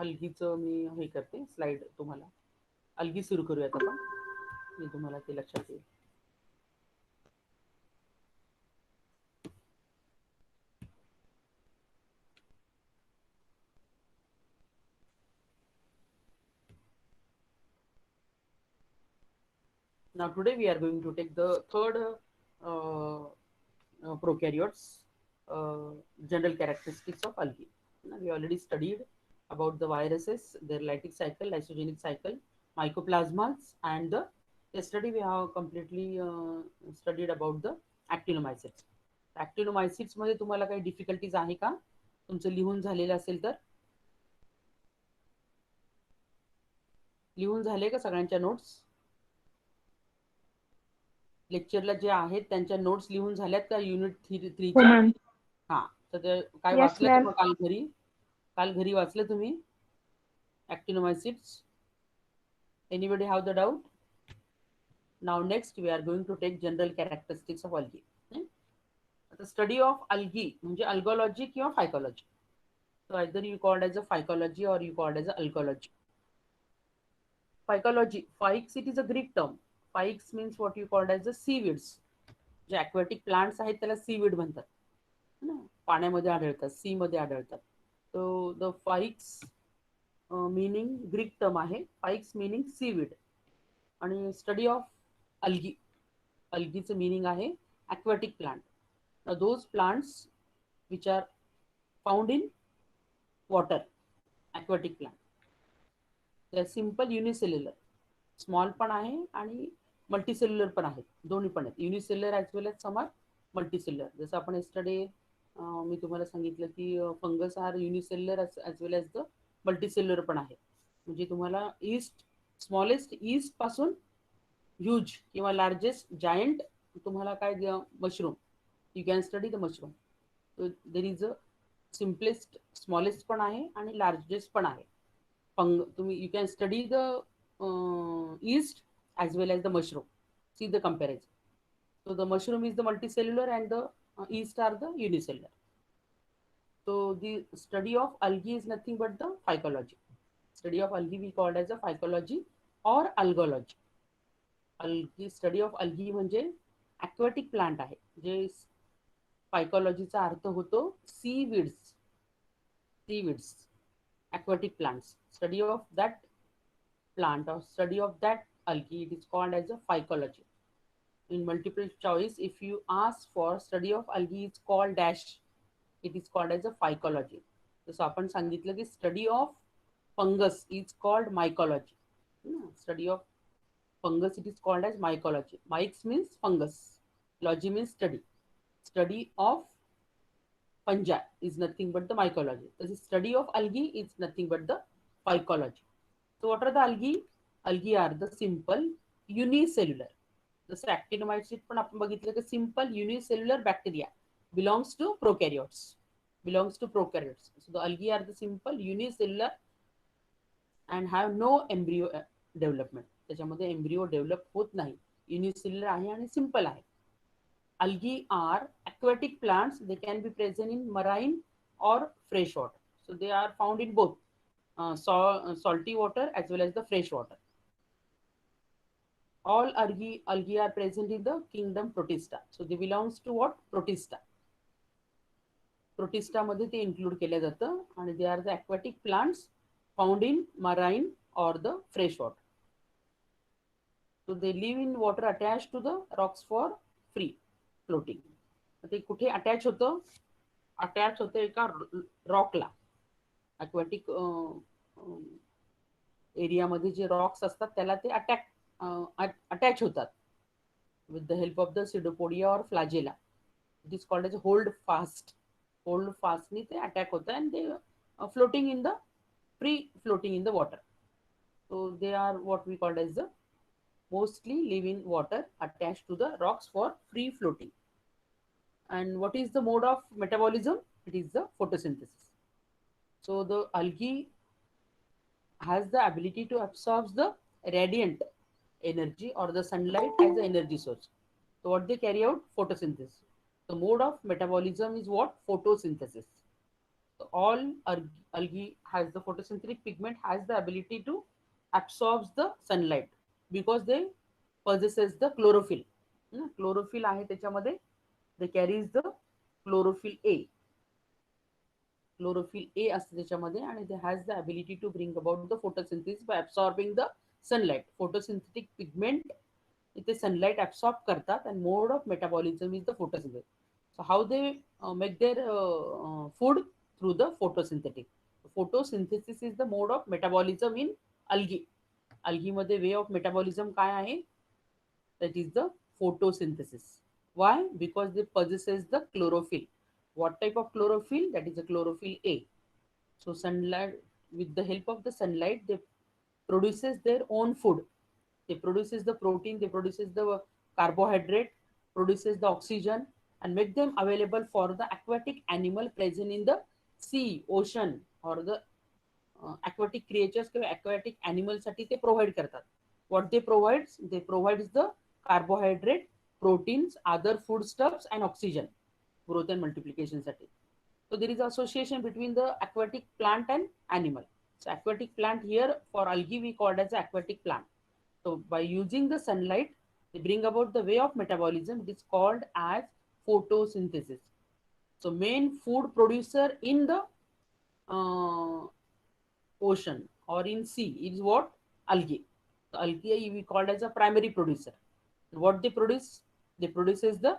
अल्गीचं मी हे करते स्लाइड तुम्हाला. अल्गी सुरू करूयात आपण, मी तुम्हाला ते लक्षात येईल. Now today we are going to take the third prokaryotes, general characteristics of algae. Now, we already studied about the viruses, their lytic cycle, lysogenic cycle, mycoplasmas, and yesterday we have completely studied about the actinomycetes. Actinomycetes मध्ये तुम्हाला काही difficulties आहे का? तुमचं लिहून झालेलं असेल तर लिहून झाले का सगळ्यांच्या नोट्स? लेक्चरला जे आहेत त्यांच्या नोट्स लिहून झाल्यात का युनिट 3च्या? हा, तर ते काय वाचलं का काल घरी वाचलं तुम्ही actinomycetes? Anybody have the doubt? Now next we are going to take general characteristics of algae. The study of algae म्हणजे algology किंवा phycology. So either you called as a phycology or you called as a algology. Phycology, phyx, it is a Greek term. Phyx means what you called as the seaweeds. जे aquatic plants आहेत त्याला seaweed म्हणतात. पाण्यामध्ये आढळतात, C मध्ये आढळतात. So the phyx meaning Greek term आहे, phyx meaning seaweed. आणि स्टडी ऑफ अल्गी, अल्गीचं meaning आहे aquatic plant. Now those plants which are found in water, aquatic plant. They are simple unicellular. Small पण आहे आणि multicellular पण आहेत, दोन्ही पण आहेत. Unicellular as well as some are multicellular. जसं आपण येस्टरडे मी तुम्हाला सांगितलं की fungus are unicellular as well as the multicellular पण आहे. म्हणजे तुम्हाला स्मॉलेस्ट ईस्ट पासून ह्यूज किंवा लार्जेस्ट जायंट तुम्हाला काय mushroom, you can study the mushroom. There is a simplest smallest पण आहे आणि लार्जेस्ट पण आहे. तुम्ही you can study the yeast as well as the mushroom. See the comparison. So the mushroom is the multicellular and the yeast are the unicellular. So the study of algae is nothing but the phycology. Study of algae we called as a phycology or algology. Algae, study of algae म्हणजे aquatic plant आहे, जे phycologyचा अर्थ होतो seaweeds, aquatic plants. Study of that plant or study of that algae, it is called as a phycology. In multiple choice, if you ask for study of algae, it's called dash, it is called as a phycology. जसं आपण सांगितलं की study of fungus is called mycology. Study of fungus, it is called as mycology. Myx means fungus, logy means study. Study of fungi is nothing but the mycology. The study of algae is nothing but the phycology. So what are the algae? Algae are the simple unicellular. जसं actinomycete पण आपण बघितलं की simple unicellular bacteria belongs to prokaryotes. So the algae are the simple unicellular and have no embryo development. त्याच्यामध्ये embryo develop होत नाही. Unicellular आहे आणि simple आहे. Algae are aquatic plants. They can be present in marine or fresh water. So they are found in both salty water as well as the fresh water. All algae are present in the kingdom Protista. So they belongs to what? Protista. Protista मध्ये ते include केल्या जातं आणि they are the aquatic plants found in marine or the fresh water. So they live in water attached to the rocks for free floating. ते कुठे attach होतं? Attach होतं एका रॉकला. aquatic एरियामध्ये जे रॉक्स असतात त्याला ते अटॅच होतात with the help of the pseudopodia or flagella. It is called as hold fast. Hold fast ni ते attack होतं and they floating in the free floating in the water. So they are what we called as the mostly live in water attached to the rocks for free floating. And what is the mode of metabolism? It is the photosynthesis. So the algae has the ability to absorb the radiant energy or the sunlight as the energy source. So what they carry out? Photosynthesis. The mode of metabolism is what? Photosynthesis. So all algae has the photosynthetic pigment has the ability to absorbs the sunlight because they possesses the chlorophyll. Chlorophyll आहे त्याच्यामध्ये. They carries the chlorophyll A. Chlorophyll A असते त्याच्यामध्ये आणि they has the ability to bring about the photosynthesis by absorbing the sunlight. Photosynthetic pigment इथे sunlight absorb करतात and mode of metabolism is the photosynthesis. So how they make their food through the photosynthetic. Photosynthesis is the mode of metabolism in algae. Algae मध्ये way of metabolism काय आहे? That is the photosynthesis. Why? Because they possesses the chlorophyll. What type of chlorophyll? That is the chlorophyll A. So sunlight, with the help of the sunlight, they produces their own food. They produces the protein, they produces the carbohydrate, produces the oxygen, and make them available for the aquatic animal present in the sea, ocean, or the aquatic creatures किंवा aquatic animal साठी ते provide करतात. What they provides? They provides the carbohydrate, proteins, other foodstuffs, and oxygen, growth and multiplication साठी. So there is association between the aquatic plant and animal. So aquatic plant here for algae we called as aquatic plant. So by using the sunlight, they bring about the way of metabolism. It is called as photosynthesis. So main food producer in the uh, ocean or in sea is what? Algae. So algae we called as a primary producer. What they produce? They produces the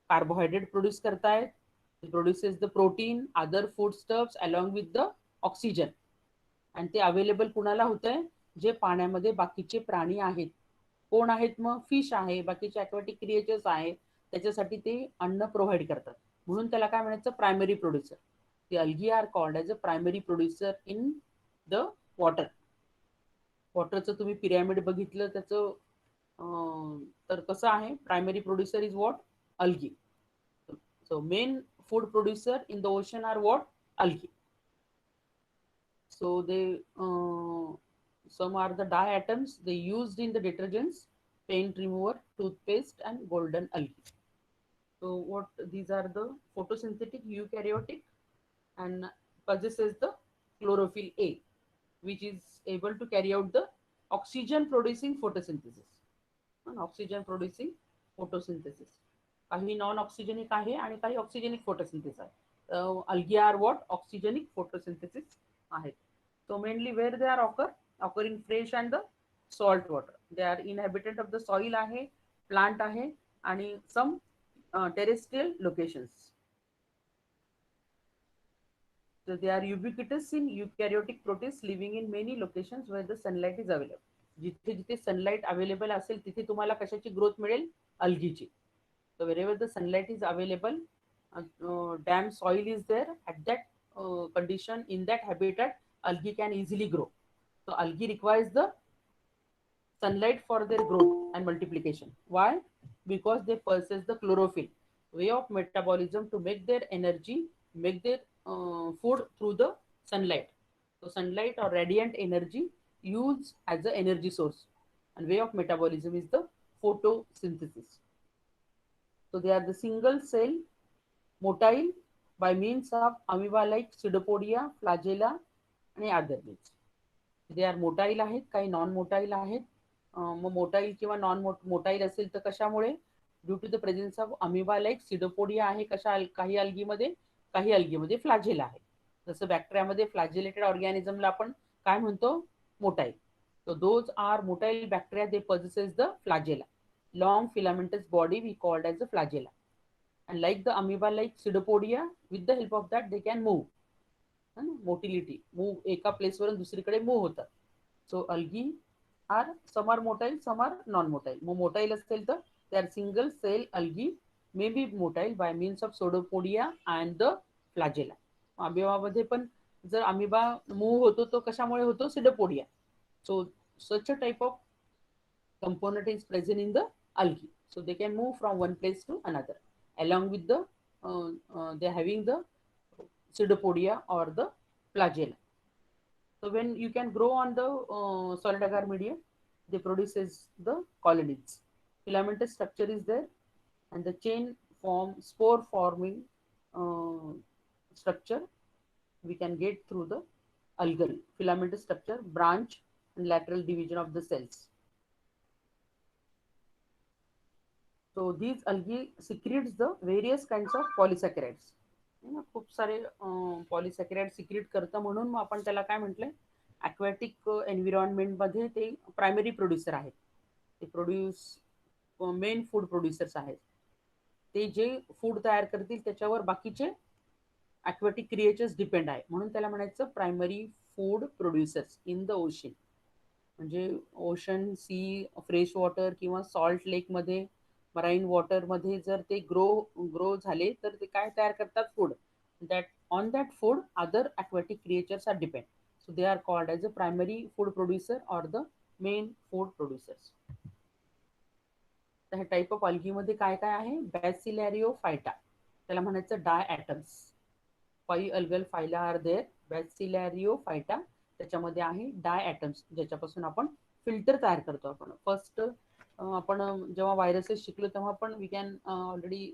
carbohydrate produce करता है. It produces the protein, other foodstuffs along with the oxygen. आणि ते available कुणाला होत आहे? जे पाण्यामध्ये बाकीचे प्राणी आहेत. कोण आहेत मग? फिश आहे, बाकीचे अक्वाटिक क्रिएचर्स आहे, त्याच्यासाठी ते अन्न प्रोव्हाइड करतात. म्हणून त्याला काय म्हणायचं? Primary producer. The algae are called as a primary producer in the water. वॉटरचं तुम्ही पिरॅमिड बघितलं त्याचं तर कसं आहे? Primary producer is what? Algae. So main food producer in the ocean are what? Algae. So they some are the dye atoms they used in the detergents, paint remover, toothpaste, and golden algae. So what these are the photosynthetic eukaryotic and possesses the chlorophyll A, which is able to carry out the oxygen producing photosynthesis. And oxygen producing photosynthesis. काही non oxygenic आहे आणि काही oxygenic photosynthesis आहे. Algae are what? Oxygenic photosynthesis आहेत. So mainly where they are occur in fresh and the salt water. They are inhabitant of the soil आहे, plant आहे आणि some terrestrial locations. So they are ubiquitous in eukaryotic protists living in many locations where the sunlight is available. जिथे जिथे sunlight available असेल तिथे तुम्हाला कशाची growth मिळेल? अल्गीची. So wherever the sunlight is available, damp soil is there, at that condition, in that habitat, algae can easily grow. So algae requires the sunlight for their growth and multiplication. Why? Because they possess the chlorophyll, way of metabolism to make their energy, make their food through the sunlight. So sunlight or radiant energy used as the energy source, and way of metabolism is the photosynthesis. So they are the single cell motile by means of amoeba like pseudopodia, flagella आणि other means. They are motile आहेत, काही non motile आहेत. मग motile किंवा non motile असेल तर कशामुळे? Due to the presence of amoeba like pseudopodia आहे कशा काही अल्गीमध्ये, काही अल्गीमध्ये फ्लॅजेला आहे. जसं बॅक्टेरियामध्ये फ्लॅजेलेटेड ऑर्गॅनिझमला आपण काय म्हणतो? Motile. So those are motile bacteria, they possesses the flagella. Long filamentous body we called as the flagella. And like the amoeba like pseudopodia, with the help of that they can move. Motility. Move एका place वरून दुसरीकडे move होतात. So algae are some are motile, some are non motile. मग motile असेल तर they are single cell algae may be motile by means of pseudopodia and the flagella. अमिबामध्ये पण जर amoeba move होतो तो कशामुळे होतो? सिडोपोडिया. So such a type of component is present in the algae. So they can move from one place to another along with the they're having the pseudopodia or the flagella. So when you can grow on the solid agar medium, they produces the colonies. Filamentous structure is there, and the chain form spore forming structure we can get through the algal filamentous structure, branch and lateral division of the cells. So these algae secretes the various kinds of polysaccharides. खूप सारे पॉलिसॅकराइड secret करतं, म्हणून मग आपण त्याला काय म्हटलंय, aquatic एन्व्हायरमेंटमध्ये ते प्रायमरी प्रोड्युसर आहेत. ते मेन फूड प्रोड्युसर्स आहेत. ते जे फूड तयार करतील त्याच्यावर बाकीचे ॲक्वॅटिक क्रिएचर्स डिपेंड आहे, म्हणून त्याला म्हणायचं primary food producers in the ocean. म्हणजे ओशन, सी, फ्रेश वॉटर किंवा सॉल्ट लेकमध्ये, मराईन वॉटरमध्ये जर ते ग्रो झाले तर ते काय तयार करतात, food. That on that food other aquatic creatures are depend. So they are called as a primary food producer or the main food producers. तर हे टाईप ऑफ अल्गीमध्ये काय काय आहे, बॅसिलॅरिओ फायटा, त्याला म्हणायचं diatoms. 5 algal phyla are there. Bacillariophyta त्याच्यामध्ये आहे डाय atoms, ज्याच्यापासून आपण फिल्टर तयार करतो. आपण फर्स्ट आपण जेव्हा व्हायरसेस शिकलो तेव्हा पण वी कॅन ऑलरेडी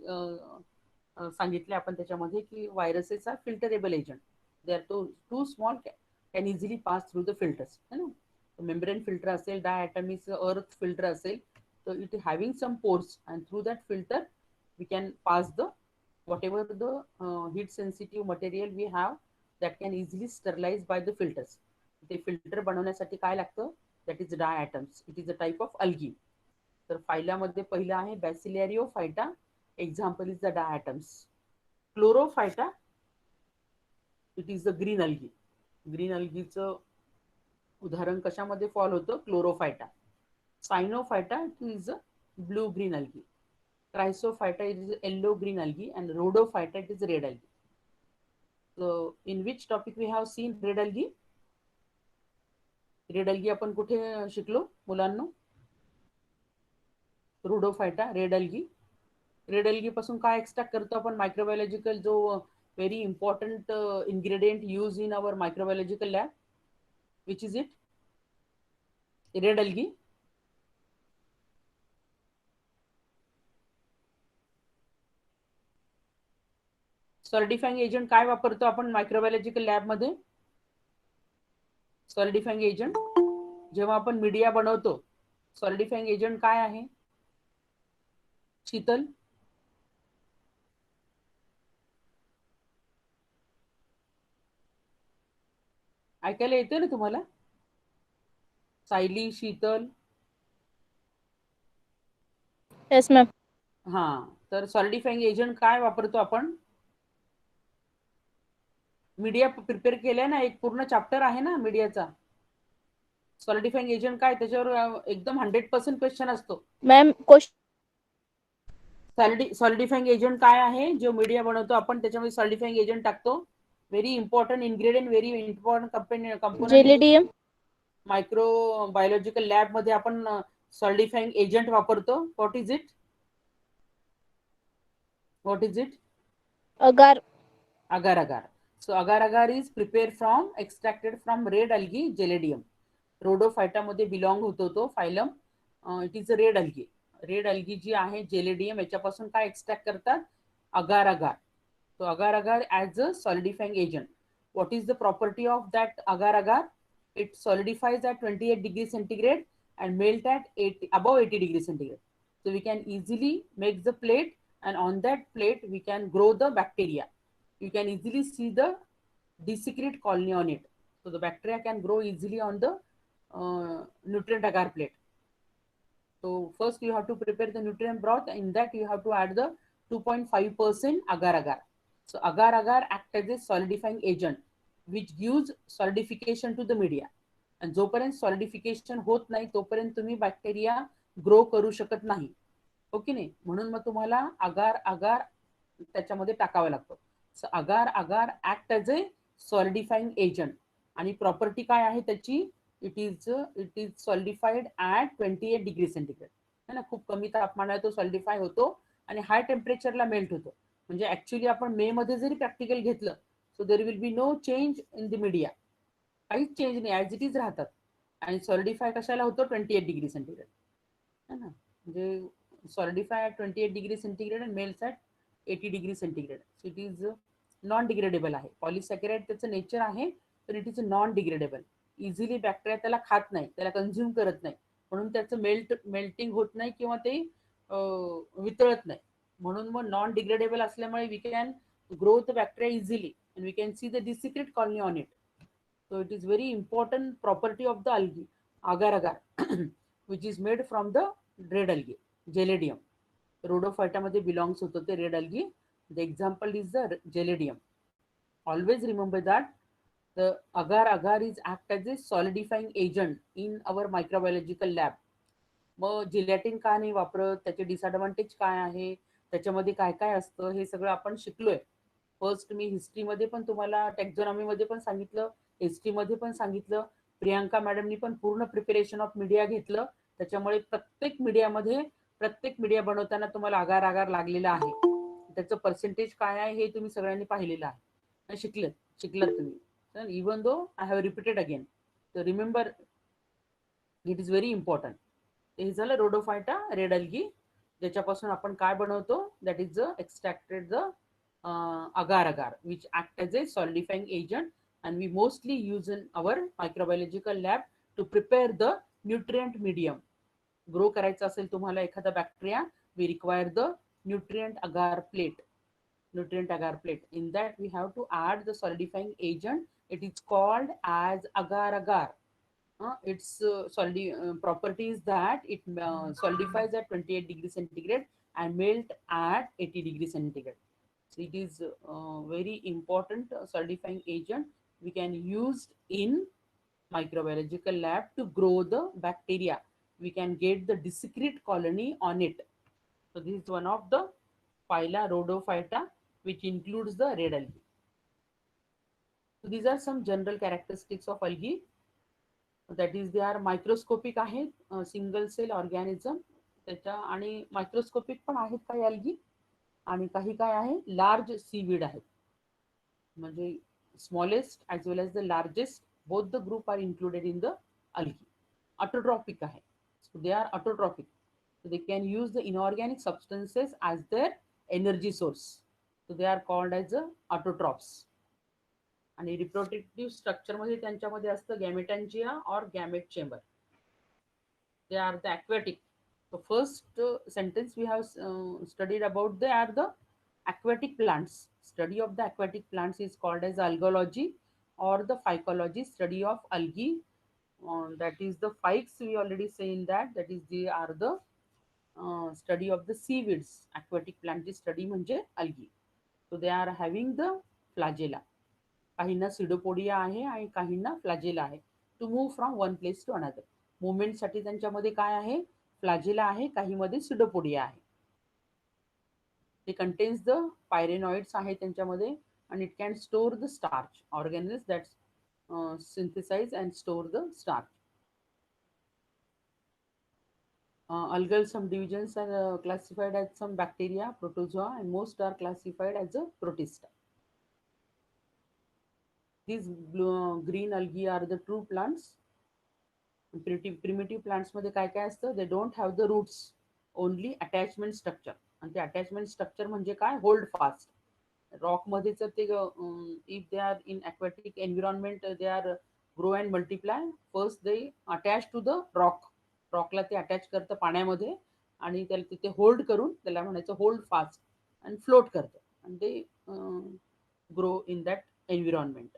सांगितले आपण त्याच्यामध्ये की viruses are filterable agent. They are too small can easily pass through the filters, है ना. मेम्ब्रेन फिल्टर असेल, डाय ॲटमिक अर्थ फिल्टर असेल, तर it having some pores and through that filter we can pass the whatever the heat sensitive material we have that can easily sterilize by the filters. ते filter बनवण्यासाठी काय लागतं, that is diatoms. It is a type of algae. तर फायलामध्ये पहिलं आहे bacillariophyta. Example is the diatoms. Chlorophyta, it is the green algae. Green अल्गीचं उदाहरण कशामध्ये फॉल होतं, chlorophyta. Cyanophyta, it is a blue green algae. Chrysophyta is yellow green algae and Rhodophyta it is red algae. So in which topic we have seen red algae? Red algae आपण कुठे शिकलो मुलांनो? Rhodophyta, red algae. Red algae पासून काय extract करतो आपण, microbiological जो very important ingredient use in our microbiological lab, which is it? Red algae. Solidifying agent काय वापरतो आपण मायक्रोबायोलॉजिकल लॅबमध्ये? सॉलिडिफाइंग एजंट जेव्हा आपण मीडिया बनवतो, सॉलिडिफाइंग एजंट काय आहे? शीतल, ऐकायला येते ना तुम्हाला? सायली, शीतल. Yes ma'am. हा, तर सॉलिडिफाइंग एजंट काय वापरतो आपण? मीडिया प्रिपेअर केलाय ना, एक पूर्ण चॅप्टर आहे ना मीडियाचा. सॉलिडिफाइंग एजंट काय, त्याच्यावर एकदम 100% क्वेश्चन असतो. मॅम सॉलिडिफाइंग एजंट काय आहे, जो मीडिया बनवतो आपण त्याच्यामध्ये सॉलिडिफाइंग एजंट टाकतो. Very important ingredient, very important component. Gelidium. Micro biological lab मध्ये आपण सॉलिडिफाइंग एजंट वापरतो. What is it? What is it? Agar. Agar agar. So agar agar is prepared from, extracted from red algae Gelidium. Rhodophyta मध्ये belong होतो तो phylum. It is a red algae. Red algae जी आहे gelidium, याच्यापासून काय extract करतात? अगार अगार. So agar agar as a solidifying agent. What is the property of that agar agar? It solidifies at 28 degrees centigrade and melt at above 80 degrees centigrade. So we can easily make the plate, and on that plate we can grow the bacteria. You can easily see the desecrete colony on it. So the bacteria can grow easily on the nutrient agar plate. So first you have to prepare the nutrient broth. In that you have to add the 2.5% agar agar. So agar agar acts as a solidifying agent which gives solidification to the media. आणि जोपर्यंत solidification होत नाही तोपर्यंत तुम्ही bacteria grow करू शकत नाही. Okay नाही, म्हणून मग तुम्हाला अगार अगार त्याच्यामध्ये टाकावा लागतो. So agar agar act as a solidifying agent. आणि प्रॉपर्टी काय आहे त्याची? It is solidified at 28 degree centigrade. है ना, खूप कमी तापमानात तो सॉलिडिफाय होतो आणि हाय टेम्परेचरला मेल्ट होतो. म्हणजे ऍक्च्युली आपण मे मध्ये जरी प्रॅक्टिकल घेतलं, so there will be no change in the media. काहीच चेंज नाही, ॲज इट इज राहतात. आणि सॉलिडिफाय कशाला होतो? 28 डिग्री सेंटीग्रेड. है ना, म्हणजे solidify at 28 degree centigrade and melts at 80 degree centigrade. So it is non degradable आहे. पॉलिसॅकराईड त्याचं नेचर आहे, पण it is non degradable. Easily bacteria त्याला खात नाही, त्याला कन्झ्युम करत नाही, म्हणून त्याचं मेल्टिंग होत नाही किंवा ते वितळत नाही. म्हणून मग नॉन डिग्रेडेबल असल्यामुळे we can grow the bacteria easily and we can see the discrete colony on it. So it is very important property of the algae, agar agar, which is made from the red algae, Geladium. Rhodophyta मध्ये belongs होतो ते red algae. The example is the Geladium. Always remember that the agar agar is act as a solidifying agent in our microbiological lab. मग जिलॅटिन का नाही वापरत, त्याचे disadvantage काय आहे, त्याच्यामध्ये काय काय असतं, हे सगळं आपण शिकलोय. फर्स्ट मी हिस्ट्रीमध्ये पण तुम्हाला, टॅक्झॉनॉमीमध्ये पण सांगितलं, हिस्ट्रीमध्ये पण सांगितलं. प्रियांका मॅडमनी पण पूर्ण प्रिपरेशन ऑफ मीडिया घेतलं. त्याच्यामुळे प्रत्येक मीडिया बनवताना तुम्हाला आगार आगार लागलेला आहे. त्याचं पर्सेंटेज काय आहे हे तुम्ही सगळ्यांनी पाहिलेलं आहे, शिकलात तुम्ही. Even though I have repeated again, तर remember it is very important. हे झालं रोडोफायटा रेड अल्गी, ज्याच्यापासून आपण काय बनवतो, that is the extracted the agar agar, which act as a solidifying agent and we mostly use in our microbiological lab to prepare the nutrient medium. Grow करायचं असेल तुम्हाला एखादा bacteria, we require the nutrient agar plate. In that we have to add the solidifying agent. It is called as agar agar. Its property is that it solidifies at 28 degrees centigrade and melt at 80 degrees centigrade. So it is very important solidifying agent we can use in microbiological lab to grow the bacteria. We can get the discrete colony on it. So this is one of the phyla Rhodophyta, which includes the red algae. So these are some general characteristics of algae. That is, they are microscopic आहेत, single sale organism. त्याच्या आणि microscopic पण आहेत काही algae, आणि काही काय आहे, लार्ज सीवीड आहेत. म्हणजे smallest as well as the largest, both the group are included in the algae. Autotrophic आहे, so they are autotrophic. So they can use the inorganic substances as their energy source. So they are called as autotrophs. आणि reproductive structure मध्ये त्यांच्यामध्ये असतं गॅमेटॅन्जिया और gamete chamber. They are the aquatic. So first sentence we have studied about, they are the aquatic plants. Study of the aquatic plants is called as algology or the phycology, study of algae. That is the phyx, we already seen that is they are the study of the seaweeds. Aquatic plant study म्हणजे algae. So they are having the flagella. काहींना सिडोपोडिया आहे आणि काहींना flagella आहे. To move from one place to another, मुवमेंटसाठी त्यांच्यामध्ये काय आहे, फ्लॅजेला आहे, काहीमध्ये सिडोपोडिया आहे. ते कंटेन्स द पायरेनॉइड्स आहे त्यांच्यामध्ये, आणि it can store the starch, organelles that synthesize and store the starch. Algal, some divisions are classified as some bacteria, protozoa, and most are classified as a protista. These green algae are the true plants. Primitive plants मध्ये काय काय असतं, they don't have the roots, only attachment structure. आणि ते attachment structure म्हणजे काय, hold fast. Rock मध्ये तर ते if they are in aquatic environment, they are grow and multiply. First they attach to the rock. रॉकला ते अटॅच करतं पाण्यामध्ये, आणि त्याला तिथे होल्ड करून, त्याला म्हणायचं होल्ड फास्ट, आणि फ्लोट करतं, आणि ते grow in that environment.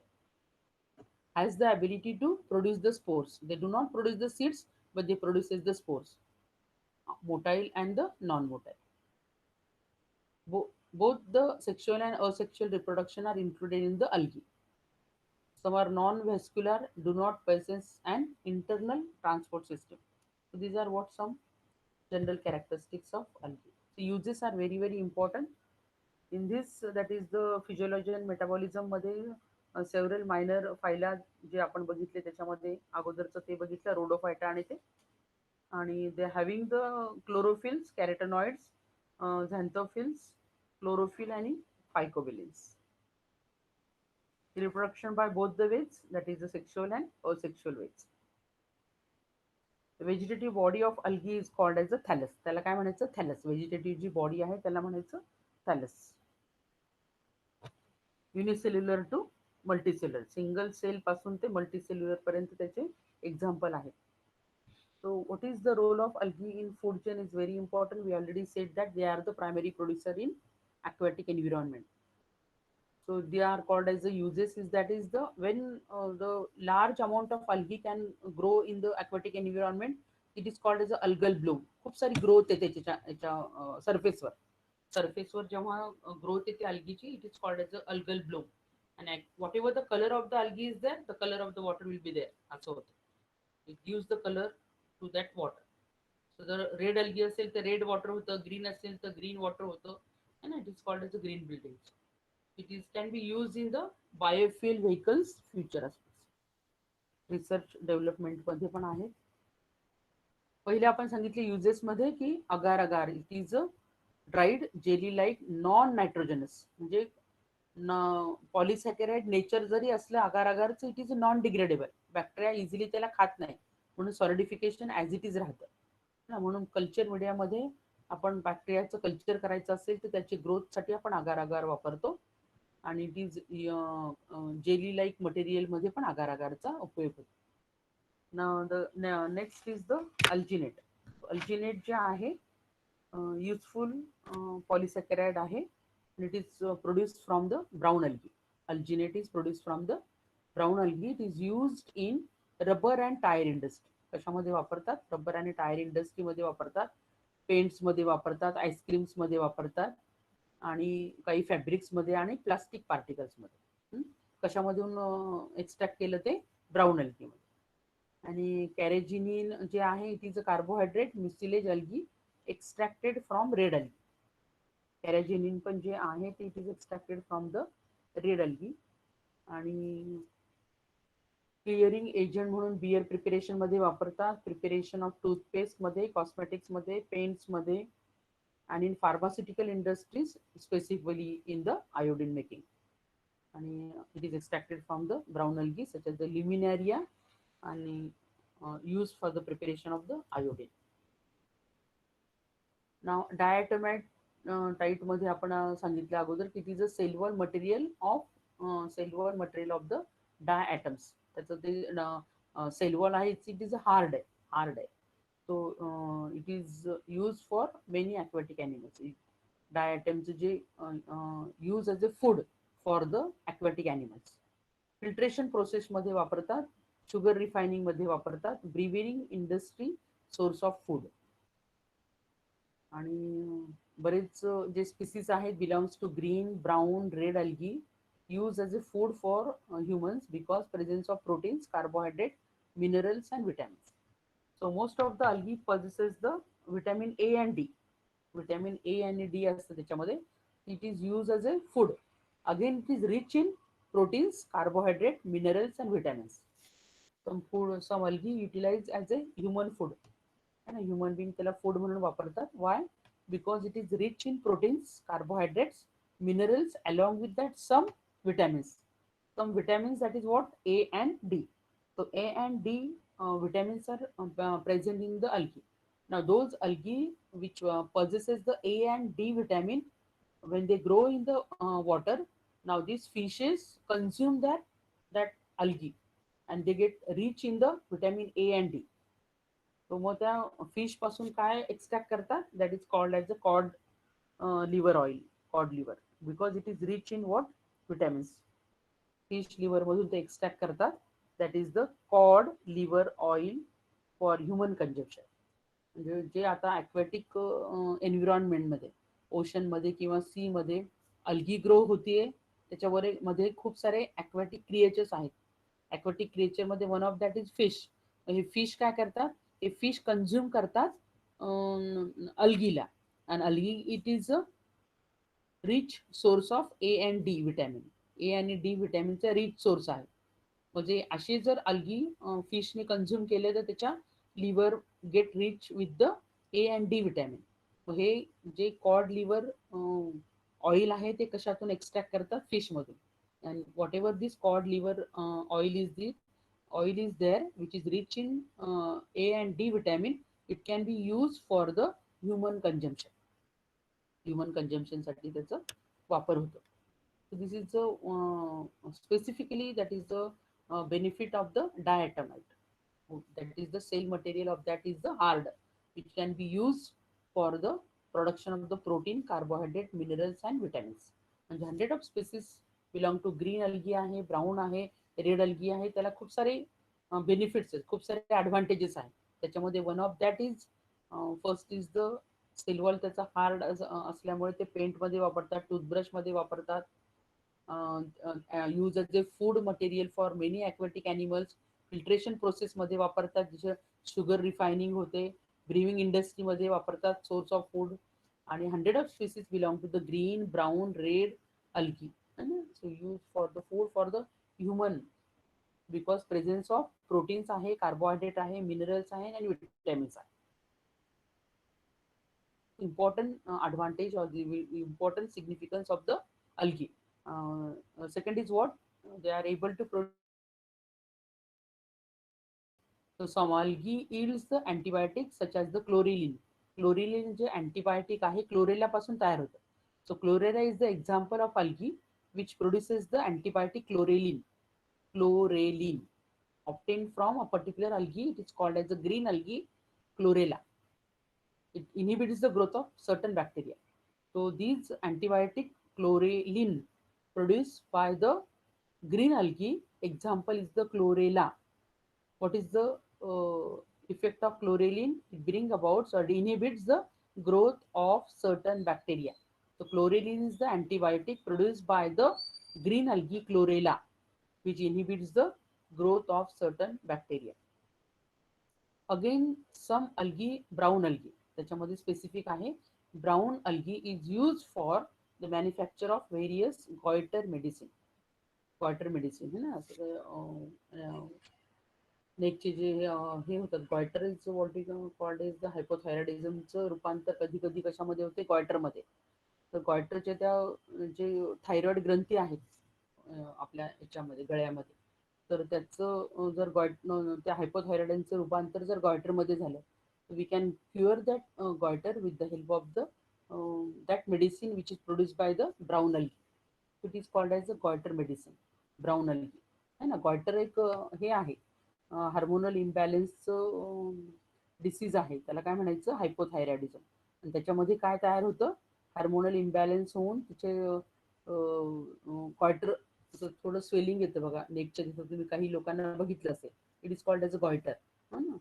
has the ability to produce the spores. They do not produce the seeds, but they produces the spores, motile and the non-motile. Both the sexual and asexual reproduction are included in the algae. Some are non-vascular, do not possess an internal transport system. So these are what some general characteristics of algae. So uses are very very important in this. That is the physiology and metabolism मध्ये several minor फायला जे आपण बघितले, त्याच्यामध्ये अगोदरचं ते बघितलं रोडोफायटा आणि ते, आणि they having the chlorophylls, carotenoids, xanthophylls, chlorophyll आणि phycobilins. Reproduction by both the ways, that is the sexual and asexual ways. Vegetative body of algae is called as a thallus. त्याला काय म्हणायचं, थॅलस. व्हेजिटेटिव्ह जी बॉडी आहे त्याला म्हणायचं thallus. Unicellular to multicellular, single cell पासून ते multicellular पर्यंत त्याचे एक्झाम्पल आहेत. So what is the role of algae in food chain is very important. We already said that they are the primary producer in aquatic environment. So they are called as the uses is that is the when the large amount of algae can grow in the aquatic environment, it is called as a algal bloom. खूप सारी growth येते त्याच्या सरफेसवर. सरफेसवर जेव्हा growth येते algae, it is called as a algal bloom. And whatever the color of the algae is there, the color of the water will be there. असं होतं. It gives the color to that water. So the red algae असेल तर red water होतं, green असेल तर green water होतं, and it is called as a green buildings. It is can be used in the biofuel vehicles future aspects. Research development मध्ये पण आहेत. पहिले आपण सांगितले युजेस मध्ये की agar agar it is a dried jelly like non nitrogenous, म्हणजे polysaccharide nature जरी असलं अगार अगारचं, it is non degradable. Bacteria easily त्याला खात नाही, म्हणून सॉलिडिफिकेशन ॲज इट इज राहतं ना. म्हणून कल्चर मीडियामध्ये आपण बॅक्टेरियाचं कल्चर करायचं असेल तर त्याची ग्रोथसाठी आपण अगार अगार वापरतो. आणि इट इज जेली लाईक मटेरियलमध्ये पण अगार अगारचा उपयोग होतो. Next is the alginate. Alginate जे आहे युजफुल पॉलिसॅकराइड आहे. It is produced from the brown algae. Alginate is produced from the brown algae. It is used in rubber and tyre industry. कशामध्ये वापरतात? रबर आणि टायर इंडस्ट्रीमध्ये वापरतात, पेंट्समध्ये वापरतात, आईस्क्रीम्समध्ये वापरतात, आणि काही फॅब्रिक्समध्ये आणि प्लास्टिक पार्टिकल्समध्ये. कशामधून एक्स्ट्रॅक्ट केलं ते? ब्राऊन अल्गीमध्ये. आणि कॅरेजिनिन जे आहे it is a carbohydrate mucilage algae extracted from red algae. Carrageenan पण जे आहे ते it is extracted from the red algae. आणि क्लिअरिंग एजंट म्हणून बियर प्रिपरेशन मध्ये वापरतात, प्रिपरेशन ऑफ टूथपेस्ट मध्ये, कॉस्मेटिक्स मध्ये, पेंट्स मध्ये, and in pharmaceutical industries specifically in the iodine making. And it is extracted from the brown algae such as the luminaria and used for the preparation of the iodine. Now diatomite type मध्ये आपण सांगितलं अगोदर की it is a cell wall material of the diatoms. त्याचं ते sale wall आहे it is hard आहे. So it is used for many aquatic animals. Diatoms जे use as a food for the aquatic animals. Filtration process मध्ये वापरतात, sugar refining मध्ये वापरतात, brewing industry source of food. आणि बरेच जे स्पीसीज आहेत belongs to green, brown, red algae use as a food for humans because presence of proteins, carbohydrate, minerals and vitamins. So most of the algae possesses the vitamin A and D. Vitamin A and D असतं त्याच्यामध्ये. It is used as a food. Again, it is rich in proteins, carbohydrate, minerals and vitamins. Some algae utilized as a human food. And a human being त्याला food म्हणून वापरतात. Why? Because it is rich in proteins, carbohydrates, minerals, along with that some vitamins. Some vitamins, that is what? A and D. So A and D vitamins are present in the algae. Now those algae which possesses the A and D vitamin, when they grow in the water, now these fishes consume that algae and they get rich in the vitamin A and D. So मग त्या fish पासून काय extract करतात? That is called as a cod liver oil. Cod liver because it is rich in what? Vitamins. Fish liver मधून ते extract करतात. That is the cod liver oil for human consumption. म्हणजे जे आता aquatic एन्व्हायरमेंटमध्ये, ओशनमध्ये किंवा सीमध्ये algae grow होतीये, त्याच्यावर मध्ये खूप सारे ॲक्वॅटिक क्रिएचर्स आहेत. ॲक्वॅटिक क्रिएचरमध्ये one of that is fish. हे फिश काय करतात? हे फिश कन्झ्युम करतात अल्गीला. आणि algae it is a rich source of A and D vitamin. A आणि डी विटॅमिनचा रिच सोर्स आहे. म्हणजे असे जर अल्गी फिशने कन्झ्युम केले तर त्याच्या liver get rich with the A and D vitamin. हे जे कॉड लिव्हर ऑइल आहे ते कशातून एक्स्ट्रॅक्ट करतात? फिशमधून. And whatever this cod liver oil is there which is rich in A and D vitamin, it can be use for the human consumption. Human कंजम्पशनसाठी त्याचा वापर होतो. So this is the specifically that is the benefit of the diatomite. That is the cell material of that is the hard, which can be used for the production of the protein, carbohydrate, minerals and vitamins. म्हणजे 100 of species belong to green algae आहे, brown आहे, red algae आहे. त्याला खूप सारे benefits आहेत, खूप सारे ॲडव्हान्टेजेस आहेत. त्याच्यामध्ये one of that is first is the silver. त्याचा हार्ड असल्यामुळे ते पेंटमध्ये वापरतात, टूथब्रशमध्ये वापरतात. Use as a food material for many aquatic animals. Filtration प्रोसेसमध्ये वापरतात, जिथे शुगर रिफायनिंग होते. ब्रिविंग इंडस्ट्रीमध्ये वापरतात, सोर्स ऑफ फूड. आणि 100 of species belong to the green, brown, red algae. So use for the food for the human, because presence of proteins आहे, carbohydrate आहे, minerals आहे आणि विटॅमिन्स आहे. Important advantage or the important significance of the algae. Second is what they are able to produce antibiotics. So some algae yields the antibiotics such as the chlorelin. Chlorelin जे antibiotic आहे chlorella पासून तयार होतं. So chlorella is the example of algae which produces the antibiotic chlorelin. Chlorelin obtained from a particular algae. It is called as the green algae, chlorella. It inhibits the growth of certain bacteria. So these antibiotic chlorelin produced by the green algae, example is the chlorella. What is the effect of chlorelin? It brings about, so it inhibits the growth of certain bacteria. So chlorelin is the antibiotic produced by the green algae chlorella, which inhibits the growth of certain bacteria. Again, some algae, brown algae, त्याच्यामध्ये specific आहे. Brown algae is use for the manufacture of various goitre medicine. Goitre medicine है ना, नेकचे जे हे होतात goitre is what is called is the हायपोथायरॉइडिझमचं रूपांतर कधी कधी कशामध्ये होते, गॉयटरमध्ये. तर गॉयटरच्या त्या जे थायरॉइड ग्रंथी आहेत आपल्या याच्यामध्ये गळ्यामध्ये, तर त्याचं जर त्या हायपोथायरॉइडचं रूपांतर जर गॉयटरमध्ये झालं, we can cure that goiter with the help of the that medicine which is produced by the brown algae. It is called as the goiter medicine, brown algae. है ना. goiter एक हे आहे, हार्मोनल इम्बॅलन्सचं डिसीज आहे. त्याला काय म्हणायचं, hypothyroidism. आणि त्याच्यामध्ये काय तयार होतं, हार्मोनल इम्बॅलन्स होऊन तिचे गॉयटर थोडं स्वेलिंग येतं बघा नेकच्या तिथं, तुम्ही काही लोकांना बघितलं असेल. It is called as a goitre. हा ना.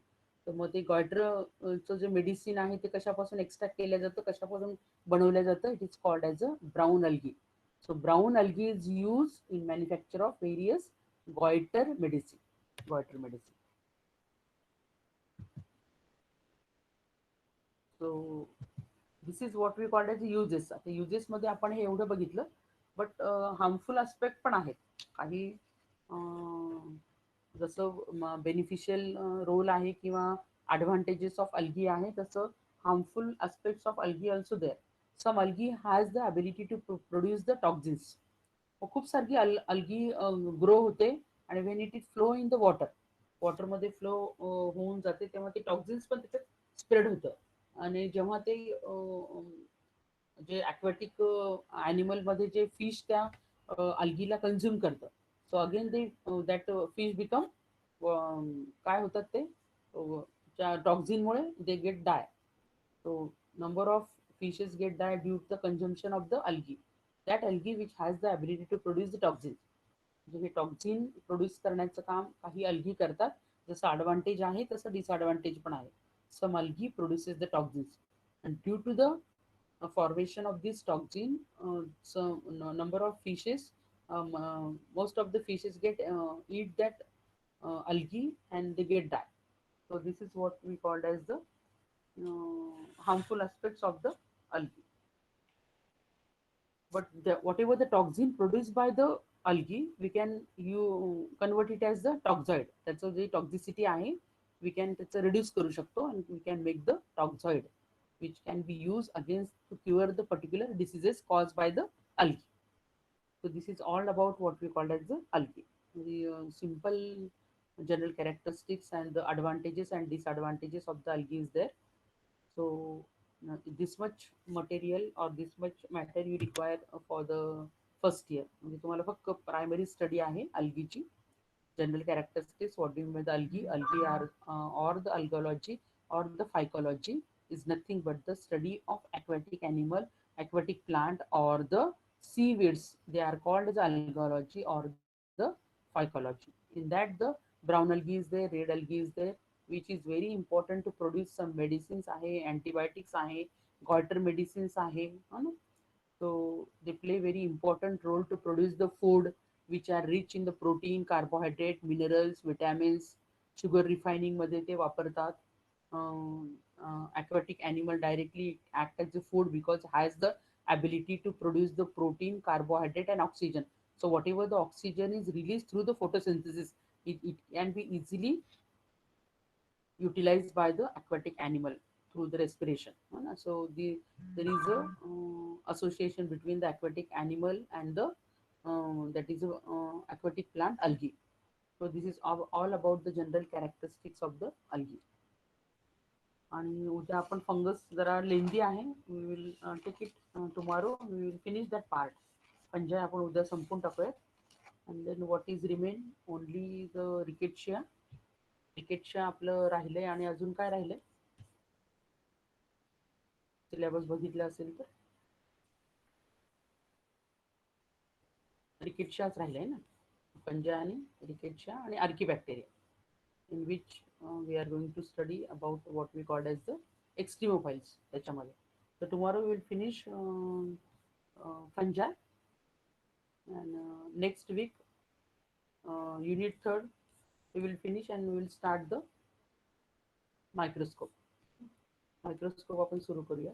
तर मग ते गॉयटरचं जे मेडिसिन आहे ते कशापासून एक्स्ट्रॅक्ट केलं जातं, कशापासून बनवलं जातं, it is called as a brown algae. So brown algae is use in manufacture of various goitre medicine. Goitre medicine. So this is what we called as uses. आता युजेसमध्ये आपण हे एवढं बघितलं, बट हार्मफुल आस्पेक्ट पण आहेत काही. जसं बेनिफिशियल रोल आहे किंवा ॲडव्हान्टेजेस ऑफ अल्गी आहे, तसं harmful aspects of algae also there. Some algae has the ability to produce the toxins. खूप सारखी अल्गी ग्रो होते आणि when it is flow in the water, वॉटरमध्ये फ्लो होऊन जाते, तेव्हा ते टॉक्झिन्स पण त्याच्यात स्प्रेड होतं. आणि जेव्हा ते जे ॲक्वॅटिक ॲनिमलमध्ये जे फिश त्या अल्गीला कन्झ्युम करतं, so again they that fish become काय होतात ते त्या टॉक्झिनमुळे they get die. So number of fishes get died due to the consumption of the algae. That algae which has the ability to produce the toxins. म्हणजे हे toxin produce करण्याचं काम काही अल्गी करतात. जसं ॲडव्हान्टेज आहे तसं डिसॲडव्हान्टेज पण आहे. Some algae produces the toxins and due to the formation of this toxin, number of fishes, most of the fishes get eat that algae and they get die. So this is what we called as the harmful aspects of the algae. But whatever the toxin produced by the algae, we can you convert it as the toxoid. त्याचं जे टॉक्झिसिटी आहे, we can त्याचं reduce करू शकतो and we can make the toxoid, which can be used against to cure the particular diseases caused by the algae. So this is all about what we call as the algae. The simple general characteristics and the advantages and disadvantages of the algae is there. So this much material or this much matter you require for the first year. म्हणजे तुम्हाला फक्त primary study आहे अल्गीची. General characteristics, what do you mean by the algae? Algae are or the algology or the phycology is nothing but the study of aquatic animal, aquatic plant or the seaweeds. They are called as algology or the phycology. In that the brown algae is there, red algae is there, which is very important to produce some medicines आहे, antibiotics आहे, goiter medicines आहे, है ना. So they play very important role to produce the food which are rich in the protein, carbohydrate, minerals, vitamins. Sugar refining मध्ये ते वापरतात. Aquatic animal directly act as a food because has the ability to produce the protein, carbohydrate, and oxygen. So whatever the oxygen is released through the photosynthesis, it can be easily utilized by the aquatic animal through the respiration. So there is a association between the aquatic animal and the that is a aquatic plant algae. So this is all about the general characteristics of the algae. आणि उद्या आपण fungus जरा lengthy आहे, we will take it tomorrow, we will finish that part. Fungi आपण उद्या संपून टाकूयात. And then what is remain only the rickettsia. Rickettsia आपलं राहिलंय. आणि अजून काय राहिलंय सिलेबस बघितलं असेल तर? रिकेटशियाच राहिलंय ना, फंजा आणि रिकेटशिया आणि archaebacteria, in which we are going to study about what we called as the extremophiles त्याच्यामध्ये. So tomorrow we will finish fungi, and next week unit third we will finish and we will start the microscope. Microscope आपण सुरू करूया.